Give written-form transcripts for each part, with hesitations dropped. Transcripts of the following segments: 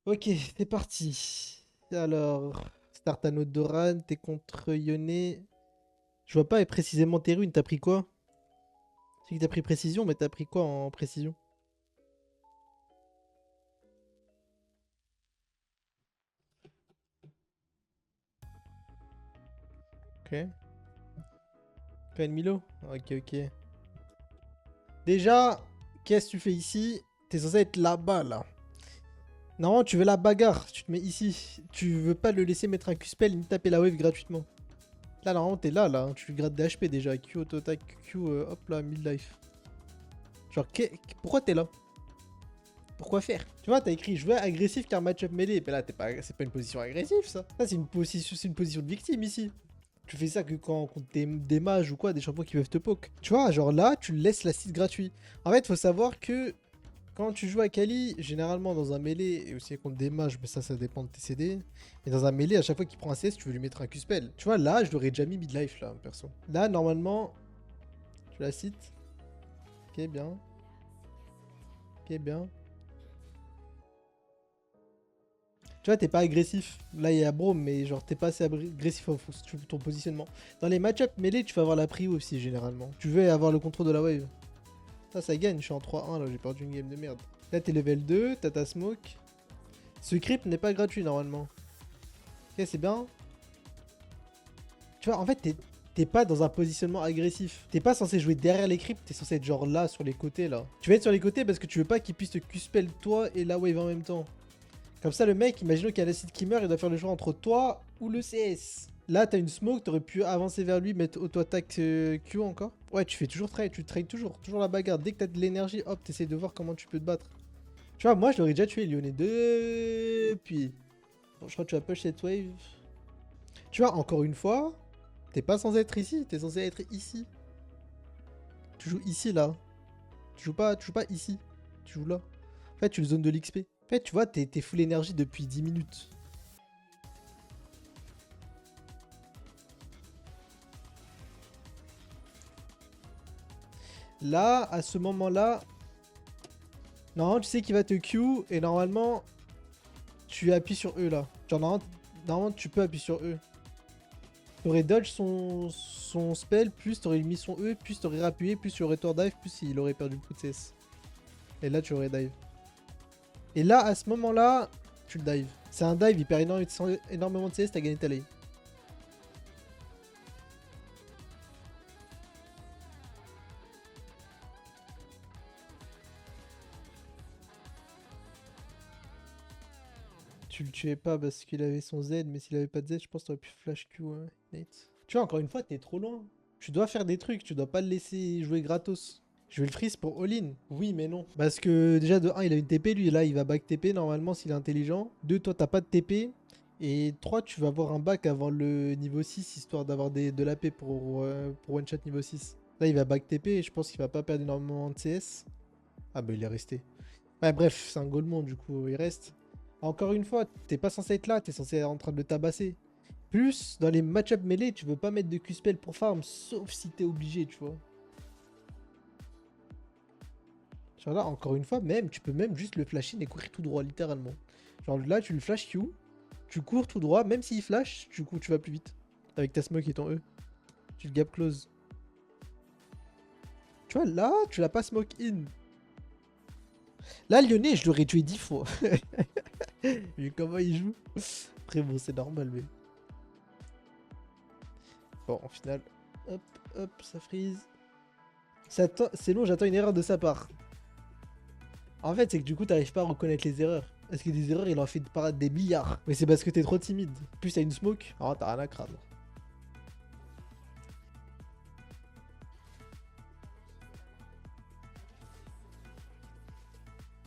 Ok, c'est parti. Alors, start à Doran, t'es contre Yone. Je vois pas précisément tes runes, t'as pris quoi? C'est que t'as pris précision, mais t'as pris quoi en précision? Ok. Quand Milo? Ok, ok. Déjà, qu'est-ce que tu fais ici? T'es censé être là-bas, là. Non, tu veux la bagarre, tu te mets ici. Tu veux pas le laisser mettre un Q-spell ni taper la wave gratuitement. Là, normalement, t'es là, là. Hein. Tu grattes des HP déjà. Q auto-attack, Q, hop là, 1000 life. Genre, pourquoi t'es là? Pourquoi faire? Tu vois, t'as écrit jouer agressif car match-up mêlé. Mais là, c'est pas une position agressive, ça. Ça, c'est une position de victime ici. Tu fais ça que quand contre des mages ou quoi, des champions qui peuvent te poke. Tu vois, genre là, tu laisses l'acide gratuit. En fait, faut savoir que quand tu joues à Kali, généralement dans un mêlée, et aussi contre des mages, mais ça dépend de tes CD. Mais dans un mêlée, à chaque fois qu'il prend un CS, tu veux lui mettre un Q-spell. Tu vois, là, je l'aurais déjà mis mid-life, là, perso. Là, normalement, tu la cites. Ok, bien. Ok, bien. Tu vois, t'es pas agressif. Là, il y a Braum, mais genre, t'es pas assez agressif au ton positionnement. Dans les match-up mêlés, tu vas avoir la prio aussi, généralement. Tu veux avoir le contrôle de la wave. Ça gagne. Je suis en 3-1, là, j'ai perdu une game de merde. Là, t'es level 2, t'as ta smoke. Ce creep n'est pas gratuit, normalement. Ok, c'est bien. Tu vois, en fait, t'es pas dans un positionnement agressif. T'es pas censé jouer derrière les creeps, t'es censé être genre là, sur les côtés, là. Tu vas être sur les côtés parce que tu veux pas qu'il puisse te Q-spell toi et la wave en même temps. Comme ça, le mec, imaginons qu'il y a l'acide qui meurt, il doit faire le choix entre toi ou le CS. Là, t'as une smoke, t'aurais pu avancer vers lui, mettre auto-attaque Q encore. Ouais, tu fais toujours trade, tu trades toujours la bagarre. Dès que t'as de l'énergie, hop, t'essayes de voir comment tu peux te battre. Tu vois, moi, je l'aurais déjà tué, Lyonnais depuis. Bon, je crois que tu vas push cette wave. Tu vois, encore une fois, t'es pas censé être ici, t'es censé être ici. Tu joues ici, là. Tu joues pas ici. Tu joues là. En fait, tu le zone de l'XP. En fait, tu vois, t'es full énergie depuis 10 minutes. Là, à ce moment-là, normalement, tu sais qu'il va te Q et normalement, tu appuies sur E là. Genre, normalement, tu peux appuyer sur E. T'aurais dodge son spell, plus t'aurais mis son E, plus t'aurais rappuyé, plus tu aurais tour dive, plus il aurait perdu beaucoup de CS. Et là, tu aurais dive. Et là, à ce moment-là, tu le dive. C'est un dive, il perd énormément de CS, t'as gagné ta lane. Tu le tuais pas parce qu'il avait son Z, mais s'il avait pas de Z, je pense que t'aurais pu flash Q, Nate. Tu vois, encore une fois, t'es trop loin. Tu dois faire des trucs, tu dois pas le laisser jouer gratos. Je vais le freeze pour all-in. Oui, mais non. Parce que déjà, de 1, il a une TP, lui, là, il va back TP normalement s'il est intelligent. 2, toi, t'as pas de TP. Et 3, tu vas avoir un back avant le niveau 6, histoire d'avoir de l'AP pour one-shot niveau 6. Là, il va back TP et je pense qu'il va pas perdre énormément de CS. Ah, bah, il est resté. Ouais, bref, c'est un golemon, du coup, il reste. Encore une fois, t'es pas censé être là, t'es censé être en train de le tabasser. Plus, dans les match-up mêlés, tu veux pas mettre de Q-spell pour farm, sauf si t'es obligé, tu vois. Genre là, encore une fois, même, tu peux même juste le flash in et courir tout droit, littéralement. Genre là, tu le flash Q, tu cours tout droit, même s'il flash, tu vas plus vite. Avec ta smoke et ton E. Tu le gap close. Tu vois, là, tu l'as pas smoke in. Là, Lyonnais, je l'aurais tué 10 fois. Vu comment il joue. Après, bon, c'est normal, mais. Bon, en final, hop, hop, ça freeze. C'est long, j'attends une erreur de sa part. En fait, c'est que du coup, t'arrives pas à reconnaître les erreurs. Parce que des erreurs, il en fait des milliards. Mais c'est parce que t'es trop timide. Plus t'as une smoke, oh, t'as rien à craindre.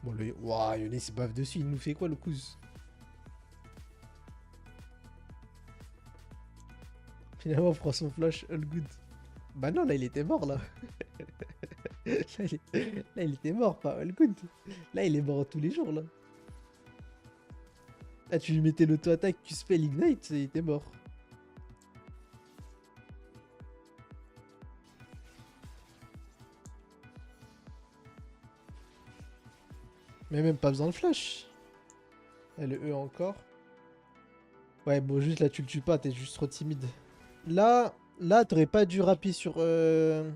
Bon, le. Waouh, Yonis se baffe dessus, il nous fait quoi le cousin? Finalement, on prend son flash, all good. Bah non, là, il était mort, là. Là, il était mort, pas all good. Là, il est mort tous les jours, là. Là, tu lui mettais l'auto-attaque, tu spell ignite, il était mort. Mais même pas besoin de flash. Et le E encore. Ouais, bon, juste là, tu le tues pas, t'es juste trop timide. Là, t'aurais pas dû rappuyer sur E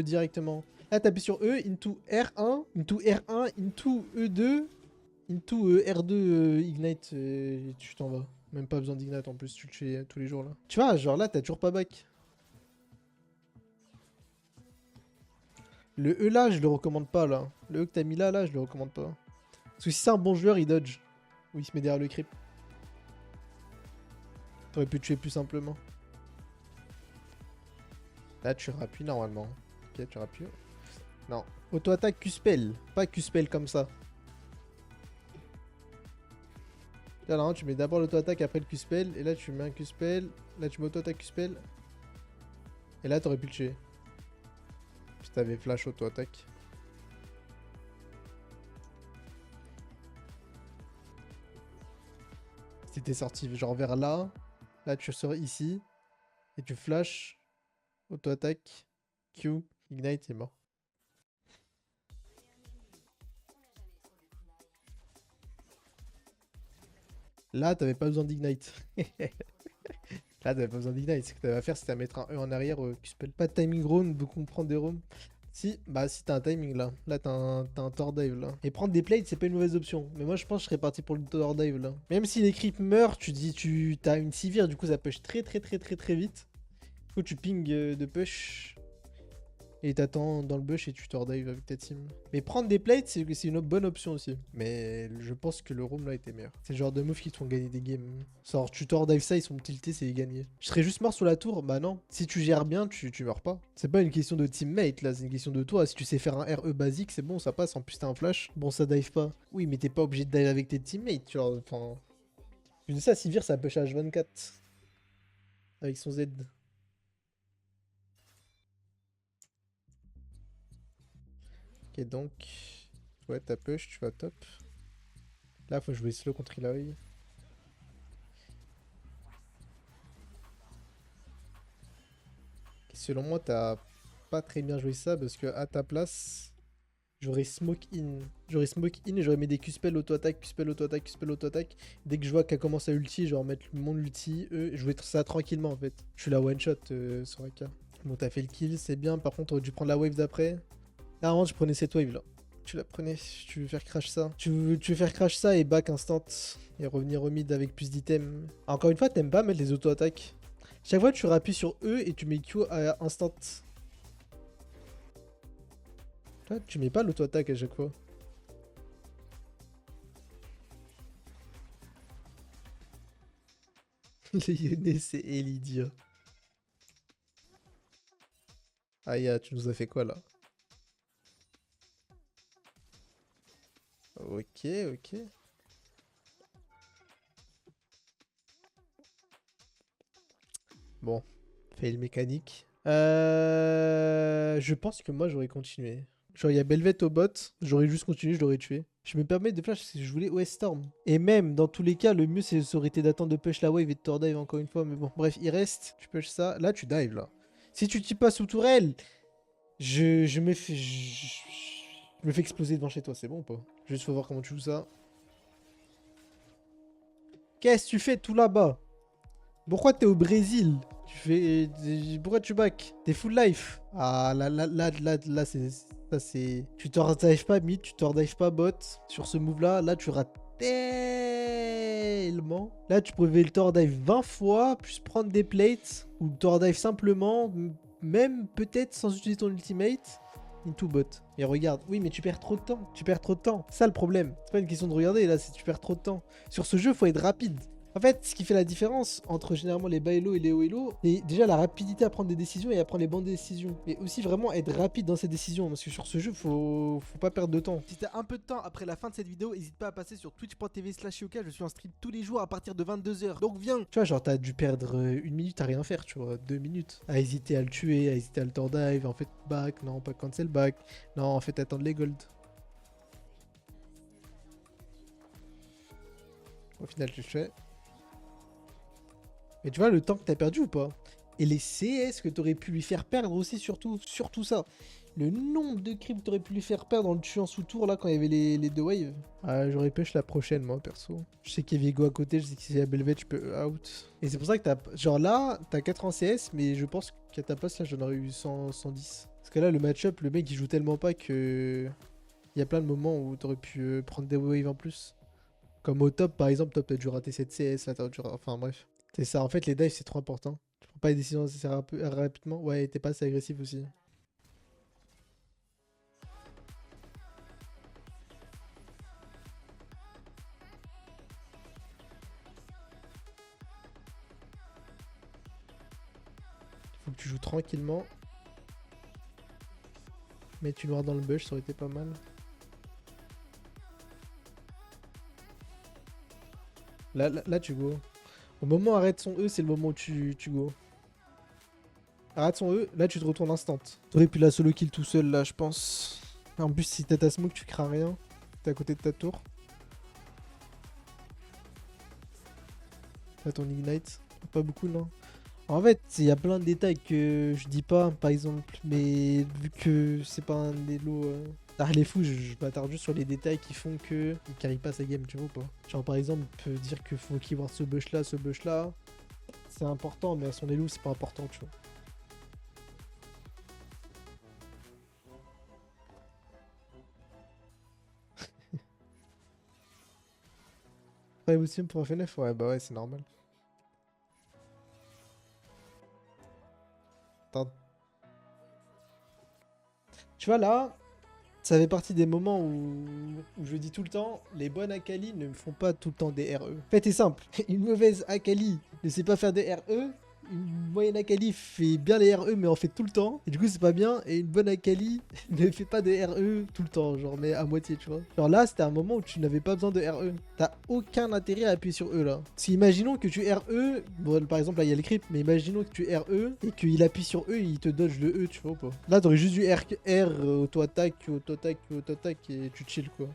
directement. Là, t'appuies sur E, into R1, into R1, into E2, into R2 Ignite, et tu t'en vas. Même pas besoin d'Ignite en plus, tu le fais tous les jours là. Tu vois, genre là, t'as toujours pas back. Le E là, je le recommande pas là. Le E que t'as mis là, je le recommande pas. Parce que si c'est un bon joueur, il dodge. Ou il se met derrière le creep. T'aurais pu tuer plus simplement. Là, tu rappuies normalement. Ok, tu rappuies. Non. Auto-attaque Q-spell. Pas Q-spell comme ça. Là, non, tu mets d'abord l'auto-attaque après le Q-spell. Et là, tu mets un Q-spell. Là, tu mets auto-attaque Q-spell. Et là, t'aurais pu le tuer. Si t'avais flash auto-attaque. Si t'étais sorti genre vers là. Là, tu sors ici. Et tu flash. Auto-attaque. Q. Ignite, il est mort. Là, t'avais pas besoin d'ignite. Là, t'avais pas besoin d'ignite. Ce que t'avais à faire, c'était à mettre un E en arrière. Q-spell. Pas de timing roam, beaucoup prendre des roams. Si, bah si t'as un timing là. Là t'as un Thor dive là. Et prendre des plates c'est pas une mauvaise option. Mais moi je pense que je serais parti pour le Thor dive là. Même si les creeps meurent, tu dis tu t'as une sivir, du coup ça push très vite. Du coup tu ping de push. Et t'attends dans le bush et tu Thor dive avec ta team. Mais prendre des plates c'est une bonne option aussi. Mais je pense que le roam là était meilleur. C'est le genre de moves qui te font gagner des games. Genre tu Thor dive ça, ils sont tiltés, c'est gagné. Je serais juste mort sur la tour, bah non. Si tu gères bien, tu meurs pas. C'est pas une question de teammate là, c'est une question de toi. Si tu sais faire un RE basique, c'est bon, ça passe. En plus t'as un flash. Bon, ça dive pas. Oui, mais t'es pas obligé de dive avec tes teammates, tu vois. Enfin. Je dis ça, Sivir ça push H24. Avec son Z. Ok, donc. Ouais, t'as push, tu vas top. Là, faut jouer slow contre Illaoi. Selon moi, t'as pas très bien joué ça parce que à ta place, j'aurais smoke in. J'aurais smoke in et j'aurais mis des Q-spell auto-attaque, Q-spell auto-attaque, Q-spell auto-attaque. Dès que je vois qu'elle commence à ulti, je vais remettre mon ulti, jouer ça tranquillement en fait. Je suis la one shot sur AK. Bon, t'as fait le kill, c'est bien. Par contre, t'aurais dû prendre la wave d'après. Là, avant, je prenais cette wave là. Tu la prenais, tu veux faire crash ça. Tu veux faire crash ça et back instant. Et revenir au mid avec plus d'items. Encore une fois, t'aimes pas mettre les auto-attaques. Chaque fois, tu rappuies sur E et tu mets Q à instant. Toi, tu mets pas l'auto-attaque à chaque fois. Lyonnais, c'est Elidia. Aïe, tu nous as fait quoi là? Ok, ok. Bon, fail mécanique. Je pense que moi j'aurais continué. Genre, il y a Belvet au bot, j'aurais juste continué, je l'aurais tué. Je me permets de flash parce que je voulais OS Storm. Et même, dans tous les cas, le mieux ça aurait été d'attendre de push la wave et de Thor dive encore une fois. Mais bon, bref, il reste. Tu push ça. Là, tu dives là. Si tu t'y pas sous tourelle, je me fais. Je me fais exploser devant chez toi, c'est bon ou pas? Juste faut voir comment tu joues ça. Qu'est-ce que tu fais tout là-bas? Pourquoi t'es au Brésil? Tu fais. Pourquoi tu back? T'es full life. Ah là, c'est. Ça c'est. Tu t'en dive pas mid, tu t'en dive pas bot. Sur ce move là, tu rates tellement. Là, tu pouvais le tord dive 20 fois, plus prendre des plates, ou le tord dive simplement, même peut-être sans utiliser ton ultimate. Into bot. Et regarde, oui, mais tu perds trop de temps. Tu perds trop de temps. C'est ça le problème. C'est pas une question de regarder là, c'est tu perds trop de temps. Sur ce jeu, faut être rapide. En fait, ce qui fait la différence entre généralement les bas elo et les hauts elo, c'est déjà la rapidité à prendre des décisions et à prendre les bonnes décisions. Mais aussi vraiment être rapide dans ses décisions. Parce que sur ce jeu, faut pas perdre de temps. Si t'as un peu de temps après la fin de cette vidéo, n'hésite pas à passer sur twitch.tv/yoka. Je suis en stream tous les jours à partir de 22h. Donc viens. Tu vois, genre t'as dû perdre une minute à rien faire, tu vois, 2 minutes. À hésiter à le tuer, à hésiter à le tord dive. En fait, back, non, pas cancel back. Non, en fait, attendre les golds. Au final, tu le fais. Mais tu vois le temps que t'as perdu ou pas? Et les CS que t'aurais pu lui faire perdre aussi, surtout ça. Le nombre de creeps que t'aurais pu lui faire perdre en le tuant sous tour là quand il y avait les deux waves. Ah, j'aurais pêche la prochaine, moi perso. Je sais qu'il y a Viego à côté, je sais qu'il y a Belvet, je peux out. Et c'est pour ça que t'as. Genre là, t'as 4 en CS, mais je pense qu'à ta place là, j'en aurais eu 100, 110. Parce que là, le match-up, le mec il joue tellement pas que. Il y a plein de moments où t'aurais pu prendre des waves en plus. Comme au top, par exemple, top, t'as dû rater cette CS, là, t'as dû enfin bref. C'est ça, en fait, les dives, c'est trop important. Tu prends pas les décisions assez rapidement. Ouais, t'es pas assez agressif aussi. Faut que tu joues tranquillement. Mais tu noirs dans le bush, ça aurait été pas mal. Là, tu go. Au moment où arrête son E, c'est le moment où tu go. Arrête son E, là tu te retournes instant. T'aurais pu la solo kill tout seul là, je pense. En plus, si t'as ta smoke, tu crains rien. T'es à côté de ta tour. T'as ton ignite. Pas beaucoup, non. En fait, il y a plein de détails que je dis pas, par exemple. Mais vu que c'est pas un elo. Les fous, je m'attarde juste sur les détails qui font que il carry pas sa game, tu vois ou pas. Genre par exemple, on peut dire qu'il faut qu'il voit ce bush là, ce bush là. C'est important, mais à son elo, c'est pas important, tu vois. Ouais, aussi pour un FNF, ouais, bah ouais, c'est normal. Attends. Tu vois là, ça fait partie des moments où je dis tout le temps, les bonnes Akali ne me font pas tout le temps des RE. En fait, c'est simple. Une mauvaise Akali ne sait pas faire des RE. Une moyenne Akali fait bien les RE, mais en fait tout le temps. Et du coup, c'est pas bien. Et une bonne Akali ne fait pas de RE tout le temps, genre, mais à moitié, tu vois. Genre là, c'était un moment où tu n'avais pas besoin de RE. T'as aucun intérêt à appuyer sur E là. Si imaginons que tu RE, bon, par exemple, là, il y a le creep, mais imaginons que tu RE et qu'il appuie sur E, il te dodge le E, tu vois ou pas. Là, t'aurais juste dû R, auto-attaque, auto-attaque, auto-attaque et tu chill, quoi.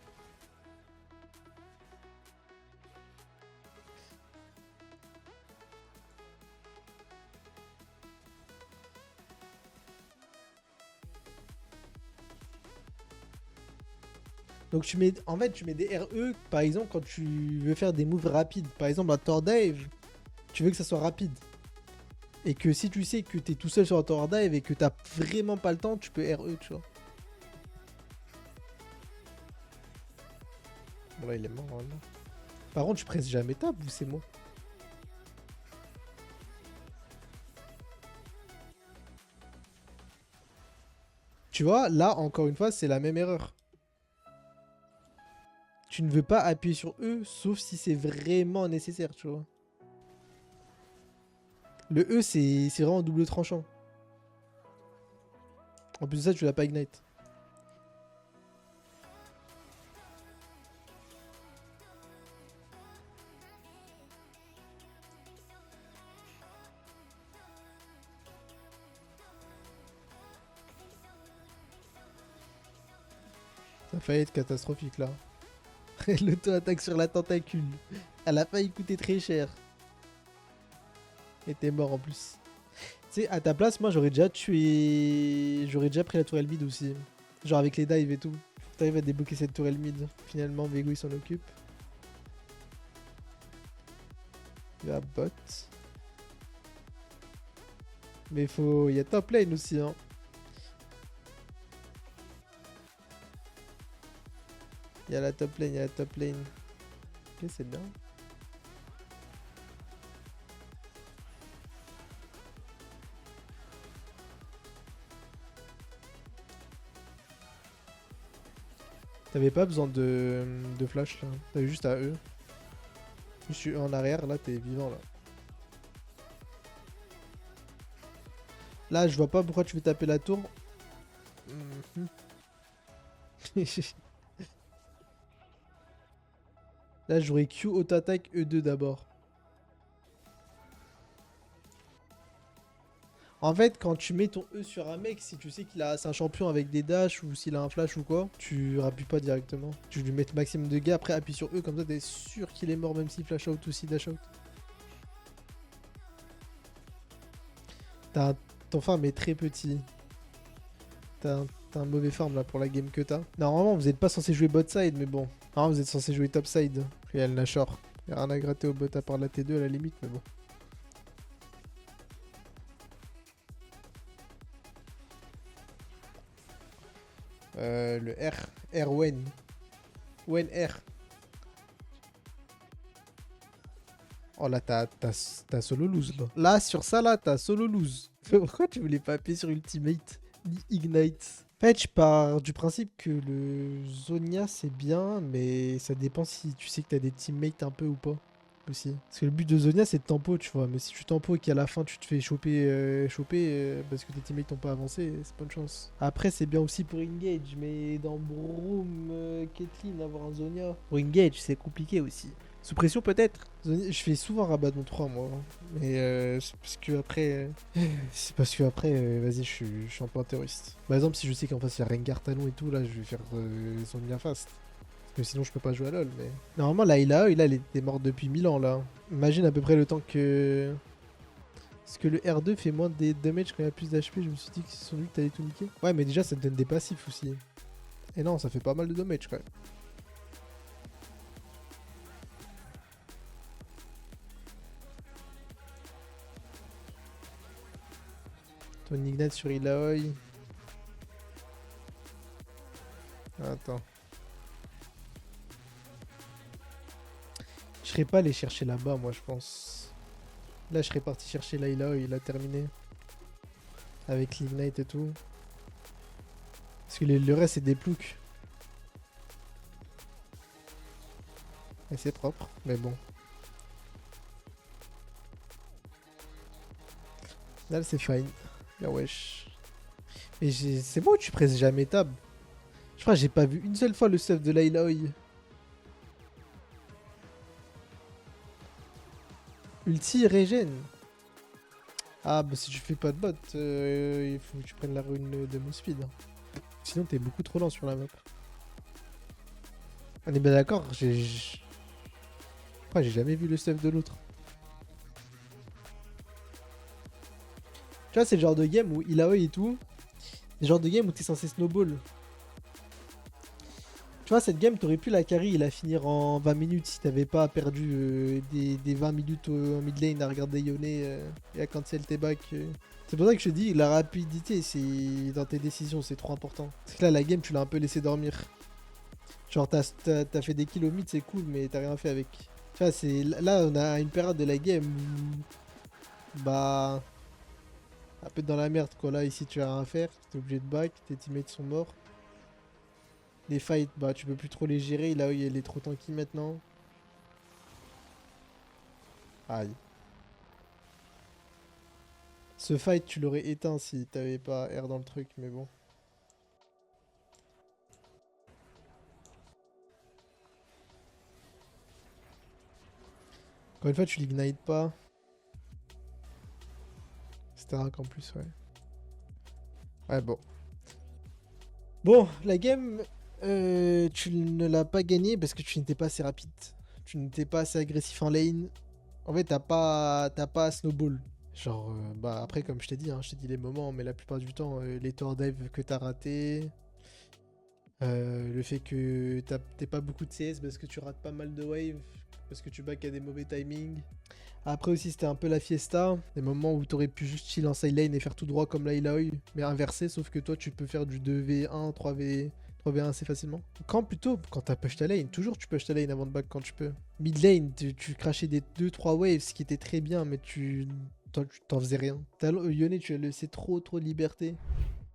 Donc tu mets, en fait, tu mets des RE, par exemple, quand tu veux faire des moves rapides. Par exemple, un Tower Dive, tu veux que ça soit rapide. Et que si tu sais que t'es tout seul sur un Tower Dive et que t'as vraiment pas le temps, tu peux RE, tu vois. Bon là, il est mort, vraiment. Par contre, je presse jamais table ou c'est moi? Tu vois, là, encore une fois, c'est la même erreur. Tu ne veux pas appuyer sur E, sauf si c'est vraiment nécessaire, tu vois. Le E, c'est vraiment double tranchant. En plus de ça, tu l'as pas ignite. Ça a failli être catastrophique là. L'auto-attaque sur la tentacule. Elle a failli coûter très cher. Et t'es mort en plus. Tu sais, à ta place, moi j'aurais déjà tué. J'aurais déjà pris la tourelle mid aussi. Genre avec les dives et tout. Faut que t'arrives à débloquer cette tourelle mid. Finalement, Vego il s'en occupe. Il va bot. Mais faut. Il y a top lane aussi, hein. Il y a la top lane, il y a la top lane. Ok, c'est bien. T'avais pas besoin de flash là. T'avais juste à E. Je suis en arrière, là t'es vivant là. Là, je vois pas pourquoi tu veux taper la tour. Mhm. Là, j'aurais Q auto-attaque E2 d'abord. En fait, quand tu mets ton E sur un mec, si tu sais qu'il a c'est un champion avec des dashs ou s'il a un flash ou quoi, tu rappuies pas directement. Tu lui mets le maximum de gars, après appuie sur E, comme ça t'es sûr qu'il est mort même s'il flash out ou s'il dash out. Ton farm est très petit. T'as un T'as un mauvais farm là pour la game que t'as. Normalement, vous êtes pas censé jouer bot side, mais bon. Normalement, vous êtes censé jouer top side. Puis elle Nashor. Y'a rien à gratter au bot à part la T2 à la limite, mais bon. Le R. R Wen. Wen R. Oh là, t'as solo lose là. Là, sur ça là, t'as solo lose. Pourquoi tu voulais pas appuyer sur Ultimate ni Ignite? En fait, je pars du principe que le Zonia c'est bien, mais ça dépend si tu sais que t'as des teammates un peu ou pas. Aussi. Parce que le but de Zonia c'est de tempo, tu vois. Mais si tu tempo et qu'à la fin tu te fais choper, parce que tes teammates n'ont pas avancé, c'est pas une chance. Après, c'est bien aussi pour Engage, mais dans Broom, Caitlyn, avoir un Zonia. Pour Engage, c'est compliqué aussi. Sous pression peut-être. Je fais souvent Rabadon 3 moi. Mais c'est parce que après. Vas-y, je suis un peu un terroriste. Par exemple, si je sais qu'en face il y a Rengar Talon et tout, là je vais faire Zonia fast. Parce que sinon je peux pas jouer à LoL. Mais normalement, là, elle était morte depuis 1000 ans là. Imagine à peu près le temps que. Parce que le R2 fait moins des damage quand il y a plus d'HP. Je me suis dit que si son ult t'allais tout niquer. Ouais, mais déjà ça te donne des passifs aussi. Et non, ça fait pas mal de damage quand même. Ton Ignite sur Ilaoi. Attends. Je serais pas allé chercher là-bas, moi, je pense. Là, je serais parti chercher la Ilaoi, il a terminé. Avec l'Ignite et tout. Parce que le reste, c'est des ploucs. Et c'est propre, mais bon. Là, c'est fine. Ah wesh. Mais c'est bon, tu presses jamais tab. Je crois que j'ai pas vu une seule fois le stuff de Lailaoi. Ulti régène. Ah bah si tu fais pas de bot, il faut que tu prennes la rune de move speed. Sinon t'es beaucoup trop lent sur la map. On est bien d'accord, je crois que j'ai jamais vu le stuff de l'autre. Tu vois, c'est le genre de game où Ilaoi et tout. C'est le genre de game où t'es censé snowball. Tu vois, cette game, t'aurais pu la carry et la finir en 20 minutes si t'avais pas perdu des 20 minutes en mid lane à regarder Yone et à cancel tes back. C'est pour ça que je te dis, la rapidité, c'est dans tes décisions, c'est trop important. C'est que là, la game, tu l'as un peu laissé dormir. Genre, t'as fait des kills au mid, c'est cool, mais t'as rien fait avec. Tu vois, là, on a une période de la game où, bah, un peu dans la merde, quoi. Là, ici, tu as rien à faire, t'es obligé de back, tes teammates sont morts. Les fights, bah tu peux plus trop les gérer, là il est trop tanky maintenant. Aïe. Ce fight tu l'aurais éteint si t'avais pas R dans le truc, mais bon. Encore une fois tu l'ignites pas. C'était un qu'en plus, ouais. Ouais bon. Bon, la game, tu ne l'as pas gagnée parce que tu n'étais pas assez rapide. Tu n'étais pas assez agressif en lane. En fait, t'as pas snowball. Genre, bah après, comme je t'ai dit, hein, je t'ai dit les moments, mais la plupart du temps, les tour dive que t'as raté, le fait que t'aies pas beaucoup de CS parce que tu rates pas mal de waves, parce que tu back à des mauvais timings. Après aussi, c'était un peu la fiesta, des moments où t'aurais pu juste chill en side lane et faire tout droit comme Lailaoi, mais inversé, sauf que toi, tu peux faire du 2v1, 3v1 assez facilement. Quand plutôt, quand t'as push ta lane, toujours tu push ta lane avant de back quand tu peux. Mid lane, tu crachais des 2-3 waves, ce qui était très bien, mais t'en faisais rien. Yone, tu as laissé trop de liberté.